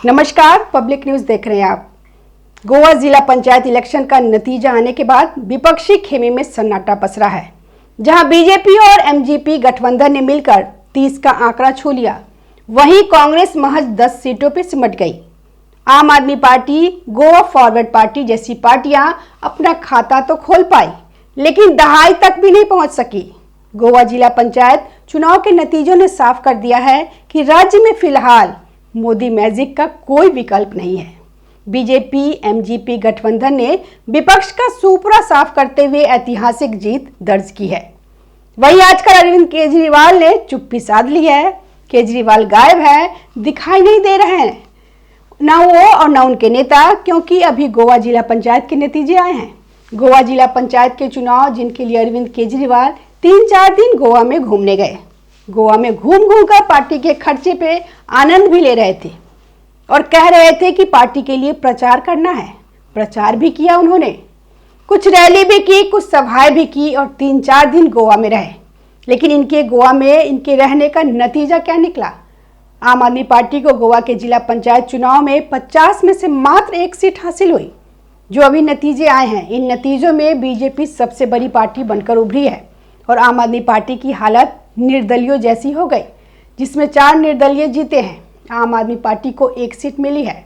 नमस्कार, public news देख रहे हैं आप। गोवा जिला पंचायत इलेक्शन का नतीजा आने के बाद विपक्षी खेमे में सन्नाटा पसरा है। जहां बीजेपी और एमजीपी गठबंधन ने मिलकर 30 का आंकड़ा छू लिया, वहीं कांग्रेस महज 10 सीटों पर सिमट गई। आम आदमी पार्टी, गोवा फॉरवर्ड पार्टी जैसी पार्टियां अपना खाता तो खोल पाई, लेकिन दहाई तक भी नहीं पहुंच सकी। गोवा जिला पंचायत चुनाव के नतीजों ने साफ कर दिया है कि राज्य में फिलहाल मोदी मैजिक का कोई विकल्प नहीं है। बीजेपी एमजीपी गठबंधन ने विपक्ष का सुपड़ा साफ करते हुए ऐतिहासिक जीत दर्ज की है। वहीं आजकल अरविंद केजरीवाल ने चुप्पी साध ली है। केजरीवाल गायब है, दिखाई नहीं दे रहे हैं, ना वो और ना उनके नेता, क्योंकि अभी गोवा जिला पंचायत के नतीजे आए हैं। गोवा जिला पंचायत के चुनाव जिनके लिए अरविंद केजरीवाल 3-4 दिन गोवा में घूमने गए। गोवा में घूम कर पार्टी के खर्चे पे आनंद भी ले रहे थे और कह रहे थे कि पार्टी के लिए प्रचार करना है। प्रचार भी किया उन्होंने, कुछ रैली भी की, कुछ सभाएं भी की और 3-4 दिन गोवा में रहे। लेकिन इनके गोवा में इनके रहने का नतीजा क्या निकला? आम आदमी पार्टी को गोवा के जिला पंचायत चुनाव में 50 में से मात्र 1 सीट हासिल हुई। जो अभी नतीजे आए हैं, इन नतीजों में बीजेपी सबसे बड़ी पार्टी बनकर उभरी है और आम आदमी पार्टी की हालत निर्दलीयों जैसी हो गई, जिसमें 4 निर्दलीय जीते हैं। आम आदमी पार्टी को 1 सीट मिली है,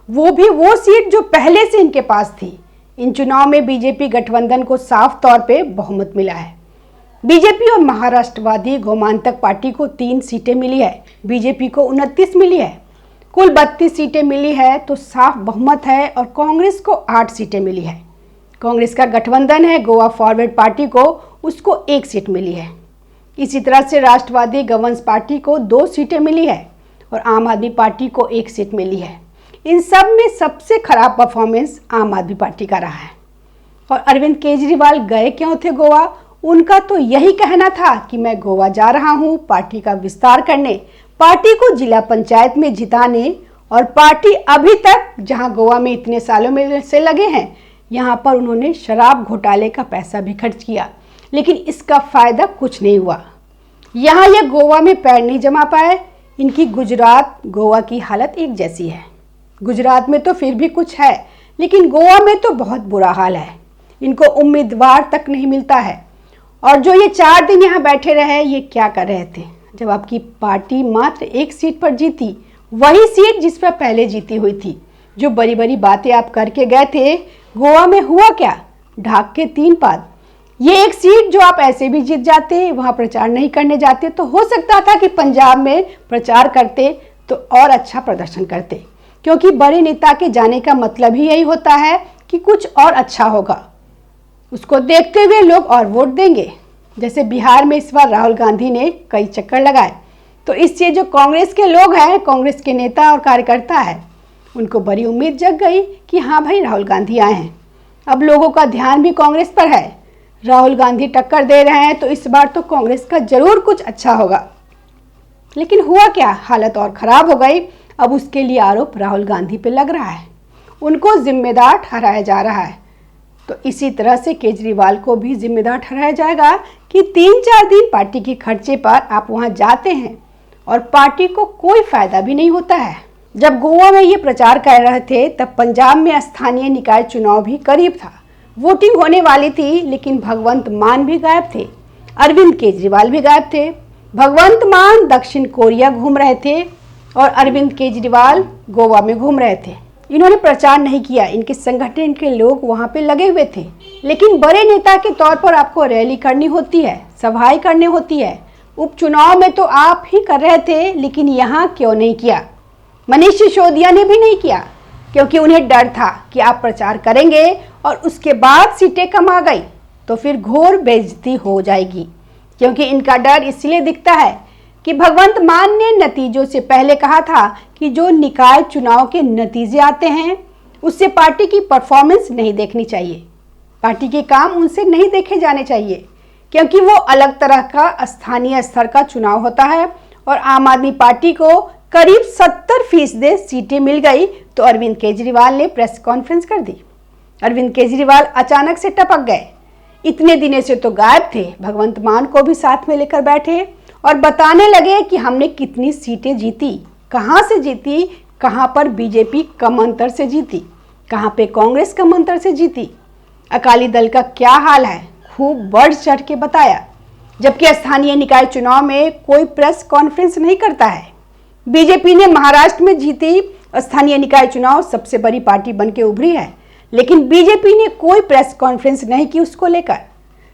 वो भी वो सीट जो पहले से इनके पास थी। इन चुनाव में बीजेपी गठबंधन को साफ तौर पे बहुमत मिला है। बीजेपी और महाराष्ट्रवादी गोमांतक पार्टी को 3 सीटें मिली है, बीजेपी को 29 मिली है। कुल 32 सीटें मिली है तो साफ बहुमत है और कांग्रेस को 8 सीटें मिली है। कांग्रेस का गठबंधन है गोवा फॉरवर्ड पार्टी को, उसको 1 सीट मिली है। इसी तरह से राष्ट्रवादी गवर्नेंस पार्टी को 2 सीटें मिली है और आम आदमी पार्टी को 1 सीट मिली है। इन सब में सबसे खराब परफॉर्मेंस आम आदमी पार्टी का रहा है। और अरविंद केजरीवाल गए क्यों थे गोवा? उनका तो यही कहना था कि मैं गोवा जा रहा हूं पार्टी का विस्तार करने, पार्टी को जिला पंचायत में जिताने, और पार्टी अभी तक जहां गोवा में इतने सालों में से लगे हैं, यहां पर उन्होंने शराब घोटाले का पैसा भी खर्च किया, लेकिन इसका फायदा कुछ नहीं हुआ। यहाँ ये गोवा में पैर नहीं जमा पाए। इनकी गुजरात गोवा की हालत एक जैसी है। गुजरात में तो फिर भी कुछ है, लेकिन गोवा में तो बहुत बुरा हाल है। इनको उम्मीदवार तक नहीं मिलता है। और जो ये 4 दिन यहाँ बैठे रहे, ये क्या कर रहे थे? जब आपकी पार्टी मात्र 1 सीट पर जीती, वही सीट जिस पर पहले जीती हुई थी, जो बड़ी बड़ी बातें आप करके गए थे, गोवा में हुआ क्या? ढाक के 3 पाद। ये 1 सीट जो आप ऐसे भी जीत जाते, वहाँ प्रचार नहीं करने जाते, तो हो सकता था कि पंजाब में प्रचार करते तो और अच्छा प्रदर्शन करते, क्योंकि बड़े नेता के जाने का मतलब ही यही होता है कि कुछ और अच्छा होगा, उसको देखते हुए लोग और वोट देंगे। जैसे बिहार में इस बार राहुल गांधी ने कई चक्कर लगाए, तो इससे जो कांग्रेस के लोग हैं, कांग्रेस के नेता और कार्यकर्ता है, उनको बड़ी उम्मीद जग गई कि हाँ भाई, राहुल गांधी आए हैं। अब लोगों का ध्यान भी कांग्रेस पर है। राहुल गांधी टक्कर दे रहे हैं तो इस बार तो कांग्रेस का जरूर कुछ अच्छा होगा। लेकिन हुआ क्या? हालत और खराब हो गई। अब उसके लिए आरोप राहुल गांधी पे लग रहा है, उनको जिम्मेदार ठहराया जा रहा है। तो इसी तरह से केजरीवाल को भी जिम्मेदार ठहराया जाएगा कि 3-4 दिन पार्टी के खर्चे पर आप वहां जाते हैं और पार्टी को कोई फायदा भी नहीं होता है। जब गोवा में ये प्रचार कर रहे थे, तब पंजाब में स्थानीय निकाय चुनाव भी करीब था, वोटिंग होने वाली थी, लेकिन भगवंत मान भी गायब थे, अरविंद केजरीवाल भी गायब थे। भगवंत मान दक्षिण कोरिया घूम रहे थे और अरविंद केजरीवाल गोवा में घूम रहे थे। इन्होंने प्रचार नहीं किया, इनके संगठन के लोग वहां पे लगे हुए थे। लेकिन बड़े नेता के तौर पर आपको रैली करनी होती है, सभाएं करनी होती है। उपचुनाव में तो आप ही कर रहे थे, लेकिन यहाँ क्यों नहीं किया? मनीष सिसोदिया ने भी नहीं किया, क्योंकि उन्हें डर था कि आप प्रचार करेंगे और उसके बाद सीटें कम आ गई तो फिर घोर बेइज्जती हो जाएगी। क्योंकि इनका डर इसलिए दिखता है कि भगवंत मान ने नतीजों से पहले कहा था कि जो निकाय चुनाव के नतीजे आते हैं, उससे पार्टी की परफॉर्मेंस नहीं देखनी चाहिए, पार्टी के काम उनसे नहीं देखे जाने चाहिए, क्योंकि वो अलग तरह का स्थानीय स्तर का चुनाव होता है। और आम आदमी पार्टी को करीब 70% सीटें मिल गई तो अरविंद केजरीवाल ने प्रेस कॉन्फ्रेंस कर दी। अरविंद केजरीवाल अचानक से टपक गए। इतने दिनों से तो गायब थे। भगवंत मान को भी साथ में लेकर बैठे और बताने लगे कि हमने कितनी सीटें जीती, कहाँ से जीती, कहां पर बीजेपी कम अंतर से जीती, कहां पे कांग्रेस कम अंतर से जीती, अकाली दल का क्या हाल है, खूब बढ़ चढ़ के बताया। जबकि स्थानीय निकाय चुनाव में कोई प्रेस कॉन्फ्रेंस नहीं करता है। बीजेपी ने महाराष्ट्र में जीती स्थानीय निकाय चुनाव सबसे बड़ी पार्टी बनके उभरी है, लेकिन बीजेपी ने कोई प्रेस कॉन्फ्रेंस नहीं की उसको लेकर।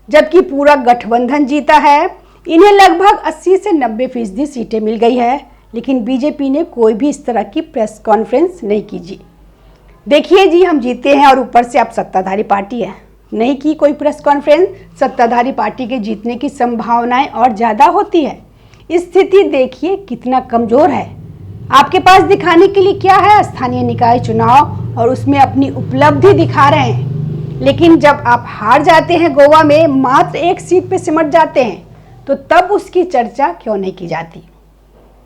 जबकि पूरा गठबंधन जीता है, इन्हें लगभग 80 से 90% सीटें मिल गई है, लेकिन बीजेपी ने कोई भी इस तरह की प्रेस कॉन्फ्रेंस नहीं की। जी देखिए जी, हम जीते हैं और ऊपर से आप सत्ताधारी पार्टी है, नहीं की कोई प्रेस कॉन्फ्रेंस। सत्ताधारी पार्टी के जीतने की संभावनाएं और ज़्यादा होती है। स्थिति देखिए कितना कमज़ोर है। आपके पास दिखाने के लिए क्या है? स्थानीय निकाय चुनाव, और उसमें अपनी उपलब्धि दिखा रहे हैं। लेकिन जब आप हार जाते हैं, गोवा में मात्र 1 सीट पे सिमट जाते हैं, तो तब उसकी चर्चा क्यों नहीं की जाती?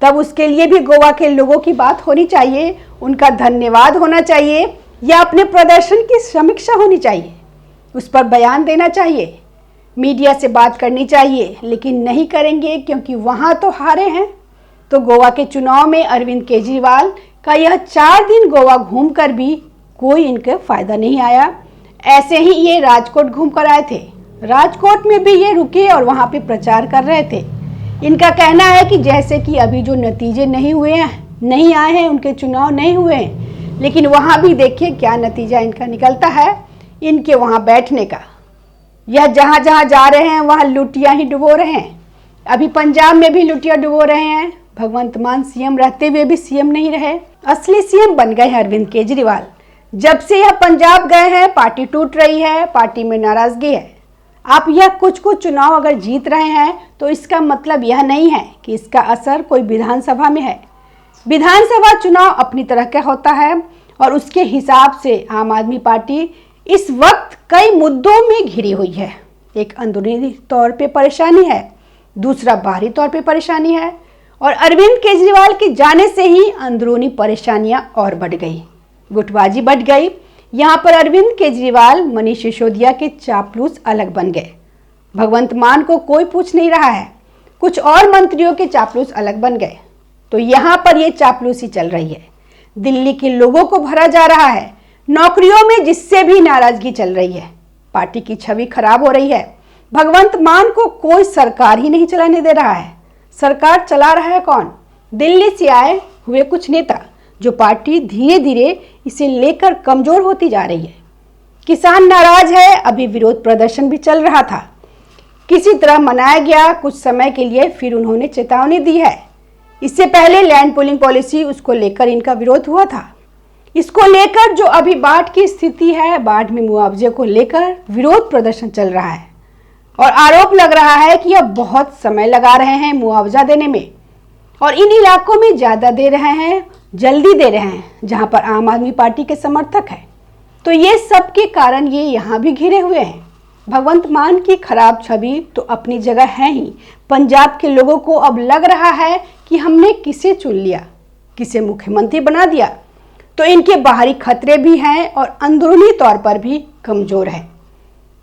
तब उसके लिए भी गोवा के लोगों की बात होनी चाहिए, उनका धन्यवाद होना चाहिए, या अपने प्रदर्शन की समीक्षा होनी चाहिए, उस पर बयान देना चाहिए, मीडिया से बात करनी चाहिए। लेकिन नहीं करेंगे क्योंकि वहाँ तो हारे हैं। तो गोवा के चुनाव में अरविंद केजरीवाल का यह 4 दिन गोवा घूमकर भी कोई इनके फायदा नहीं आया। ऐसे ही ये राजकोट घूम कर आए थे, राजकोट में भी ये रुके और वहाँ पे प्रचार कर रहे थे। इनका कहना है कि जैसे कि अभी जो नतीजे नहीं हुए हैं, नहीं आए हैं, उनके चुनाव नहीं हुए हैं, लेकिन वहाँ भी देखिए क्या नतीजा इनका निकलता है इनके वहाँ बैठने का। यह जहाँ जहाँ जा रहे हैं वहाँ लुटिया ही डुबो रहे हैं। अभी पंजाब में भी लुटिया डुबो रहे हैं। भगवंत मान सीएम रहते हुए भी सीएम नहीं रहे, असली सीएम बन गए हैं अरविंद केजरीवाल। जब से यह पंजाब गए हैं, पार्टी टूट रही है, पार्टी में नाराजगी है। आप यह कुछ चुनाव अगर जीत रहे हैं तो इसका मतलब यह नहीं है कि इसका असर कोई विधानसभा में है। विधानसभा चुनाव अपनी तरह का होता है और उसके हिसाब से आम आदमी पार्टी इस वक्त कई मुद्दों में घिरी हुई है। एक अंदरूनी तौर पे परेशानी है, दूसरा बाहरी तौर पे परेशानी है, और अरविंद केजरीवाल के जाने से ही अंदरूनी परेशानियां और बढ़ गई, गुटबाजी बढ़ गई। यहाँ पर अरविंद केजरीवाल मनीष सिसोदिया के चापलूस अलग बन गए। भगवंत मान को कोई पूछ नहीं रहा है, कुछ और मंत्रियों के चापलूस अलग बन गए। तो यहाँ पर ये चापलूसी चल रही है, दिल्ली के लोगों को भरा जा रहा है, नौकरियों में जिससे भी नाराजगी चल रही है, पार्टी की छवि खराब हो रही है। भगवंत मान को कोई सरकार ही नहीं चलाने दे रहा है। सरकार चला रहा है कौन? दिल्ली से आए हुए कुछ नेता, जो पार्टी धीरे धीरे इसे लेकर कमजोर होती जा रही है। किसान नाराज है, अभी विरोध प्रदर्शन भी चल रहा था, किसी तरह मनाया गया कुछ समय के लिए, फिर उन्होंने चेतावनी दी है। इससे पहले लैंड पूलिंग पॉलिसी, उसको लेकर इनका विरोध हुआ था। इसको लेकर जो अभी बाढ़ की स्थिति है, बाढ़ में मुआवजे को लेकर विरोध प्रदर्शन चल रहा है और आरोप लग रहा है कि अब बहुत समय लगा रहे हैं मुआवजा देने में, और इन इलाकों में ज़्यादा दे रहे हैं, जल्दी दे रहे हैं, जहां पर आम आदमी पार्टी के समर्थक हैं। तो ये सब के कारण ये यहाँ भी घिरे हुए हैं। भगवंत मान की खराब छवि तो अपनी जगह है ही, पंजाब के लोगों को अब लग रहा है कि हमने किसे चुन लिया, किसे मुख्यमंत्री बना दिया। तो इनके बाहरी खतरे भी हैं और अंदरूनी तौर पर भी कमज़ोर है,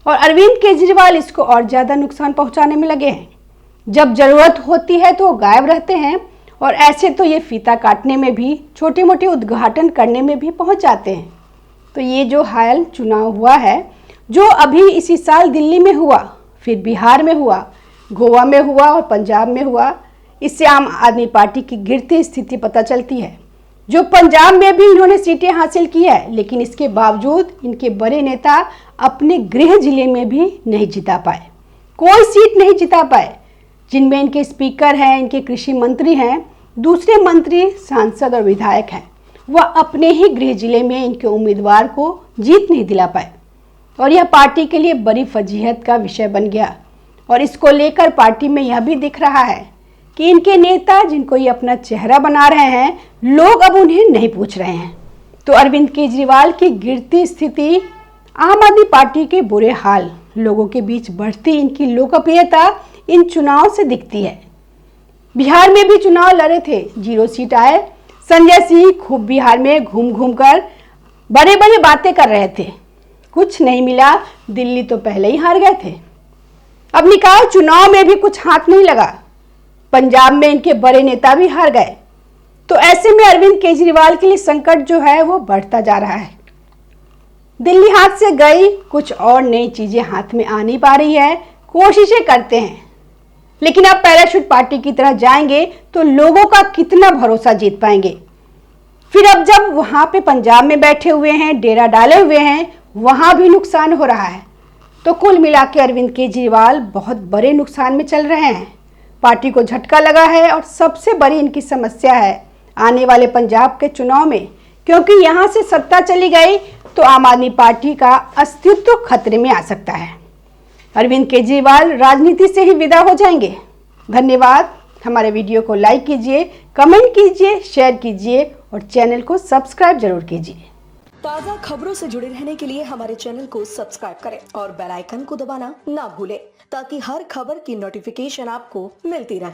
और अरविंद केजरीवाल इसको और ज़्यादा नुकसान पहुंचाने में लगे हैं। जब ज़रूरत होती है तो गायब रहते हैं, और ऐसे तो ये फीता काटने में भी, छोटे मोटे उद्घाटन करने में भी पहुंच जाते हैं। तो ये जो हाल चुनाव हुआ है, जो अभी इसी साल दिल्ली में हुआ, फिर बिहार में हुआ, गोवा में हुआ और पंजाब में हुआ, इससे आम आदमी पार्टी की गिरती स्थिति पता चलती है। जो पंजाब में भी इन्होंने सीटें हासिल की है, लेकिन इसके बावजूद इनके बड़े नेता अपने गृह जिले में भी नहीं जिता पाए, कोई सीट नहीं जिता पाए। जिनमें इनके स्पीकर हैं, इनके कृषि मंत्री हैं, दूसरे मंत्री, सांसद और विधायक हैं, वह अपने ही गृह जिले में इनके उम्मीदवार को जीत नहीं दिला पाए, और यह पार्टी के लिए बड़ी फजीहत का विषय बन गया। और इसको लेकर पार्टी में यह भी दिख रहा है कि इनके नेता, जिनको ये अपना चेहरा बना रहे हैं, लोग अब उन्हें नहीं पूछ रहे हैं। तो अरविंद केजरीवाल की गिरती स्थिति, आम आदमी पार्टी के बुरे हाल, लोगों के बीच बढ़ती इनकी लोकप्रियता इन चुनाव से दिखती है। बिहार में भी चुनाव लड़े थे, 0 सीट आए। संजय सिंह खूब बिहार में घूम घूम कर बड़े बड़े बातें कर रहे थे, कुछ नहीं मिला, दिल्ली तो पहले ही हार गए थे। अब निकाय चुनाव में भी कुछ हाथ नहीं लगा, पंजाब में इनके बड़े नेता भी हार गए। तो ऐसे में अरविंद केजरीवाल के लिए संकट जो है वो बढ़ता जा रहा है। दिल्ली हाथ से गई, कुछ और नई चीजें हाथ में आ नहीं पा रही है, कोशिशें करते हैं, लेकिन अब पैराशूट पार्टी की तरह जाएंगे तो लोगों का कितना भरोसा जीत पाएंगे। फिर अब जब वहां पे पंजाब में बैठे हुए हैं, डेरा डाले हुए हैं, वहां भी नुकसान हो रहा है। तो कुल मिला के अरविंद केजरीवाल बहुत बड़े नुकसान में चल रहे हैं। पार्टी को झटका लगा है और सबसे बड़ी इनकी समस्या है आने वाले पंजाब के चुनाव में, क्योंकि यहां से सत्ता चली गई तो आम आदमी पार्टी का अस्तित्व खतरे में आ सकता है। अरविंद केजरीवाल राजनीति से ही विदा हो जाएंगे। धन्यवाद। हमारे वीडियो को लाइक कीजिए, कमेंट कीजिए, शेयर कीजिए और चैनल को सब्सक्राइब जरूर कीजिए। ताज़ा खबरों से जुड़े रहने के लिए हमारे चैनल को सब्सक्राइब करें और बेल आइकन को दबाना ना भूलें, ताकि हर खबर की नोटिफिकेशन आपको मिलती रहे।